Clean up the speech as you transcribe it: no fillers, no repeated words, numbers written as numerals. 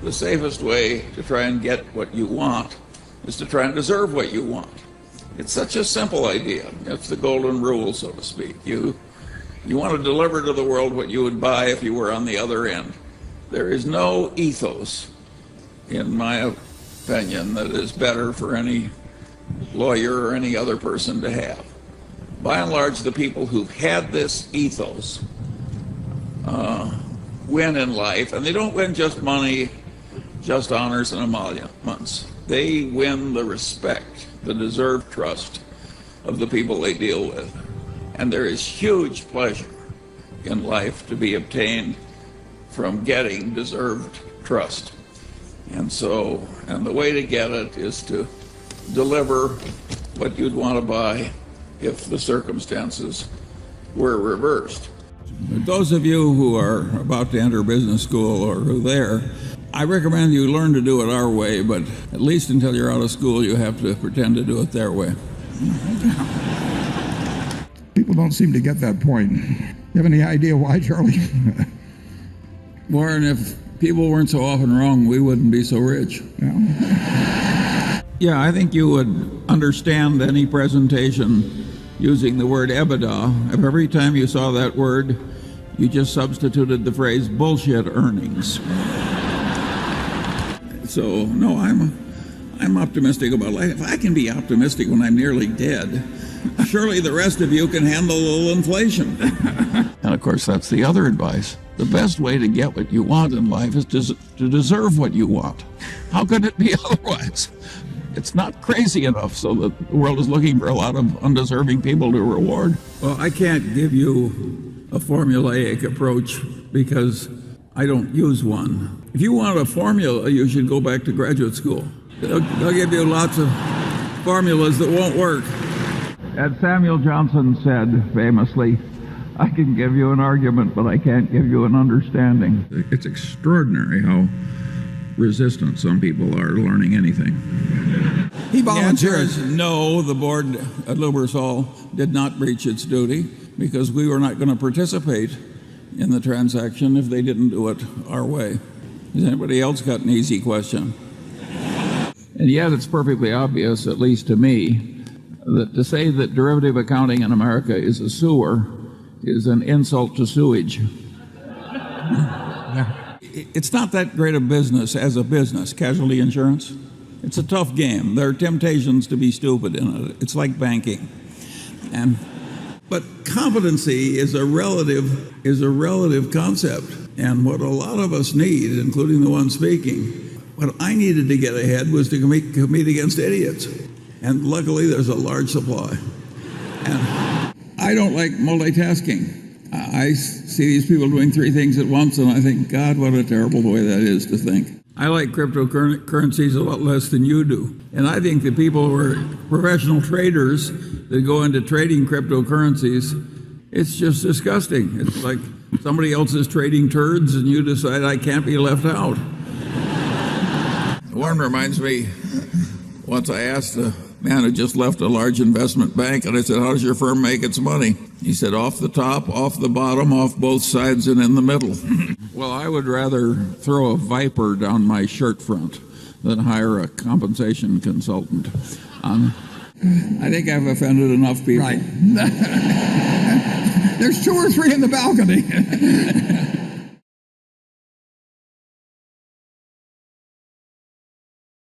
the safest way to try and get what you want is to try and deserve what you want. It's such a simple idea. It's the golden rule, so to speak. You want to deliver to the world what you would buy if you were on the other end. There is no ethos, in my opinion, that is better for any lawyer or any other person to have. By and large, the people who've had this ethos win in life, and they don't win just money, just honors and emoluments. They win the respect, the deserved trust of the people they deal with. And there is huge pleasure in life to be obtained from getting deserved trust. And the way to get it is to deliver what you'd want to buy if the circumstances were reversed. Those of you who are about to enter business school or who are there, I recommend you learn to do it our way, but at least until you're out of school, you have to pretend to do it their way. People don't seem to get that point. You have any idea why, Charlie? Warren, if people weren't so often wrong, we wouldn't be so rich. Yeah, I think you would understand any presentation using the word EBITDA if every time you saw that word, you just substituted the phrase bullshit earnings. So, no, I'm optimistic about life. If I can be optimistic when I'm nearly dead, surely the rest of you can handle a little inflation. And of course, that's the other advice. The best way to get what you want in life is to deserve what you want. How could it be otherwise? It's not crazy enough so that the world is looking for a lot of undeserving people to reward. Well, I can't give you a formulaic approach because I don't use one. If you want a formula, you should go back to graduate school. They'll give you lots of formulas that won't work. As Samuel Johnson said famously, I can give you an argument, but I can't give you an understanding. It's extraordinary how resistant some people are to learning anything. He volunteers. No, the board at Lubrizol did not breach its duty because we were not going to participate in the transaction if they didn't do it our way. Has anybody else got an easy question? And yet it's perfectly obvious, at least to me, that to say that derivative accounting in America is a sewer is an insult to sewage. It's not that great a business as a business, casualty insurance. It's a tough game. There are temptations to be stupid in it. It's like banking. But competency is a relative concept. And what a lot of us need, including the one speaking, what I needed to get ahead was to compete against idiots. And luckily there's a large supply. And I don't like multitasking. I see these people doing three things at once and I think, God, what a terrible way that is to think. I like cryptocurrencies a lot less than you do. And I think the people who are professional traders that go into trading cryptocurrencies, it's just disgusting. It's like somebody else is trading turds and you decide I can't be left out. Warren reminds me, once I asked a man who just left a large investment bank, and I said, how does your firm make its money? He said, off the top, off the bottom, off both sides, and in the middle. Well, I would rather throw a viper down my shirt front than hire a compensation consultant. I think I've offended enough people. Right. There's two or three in the balcony.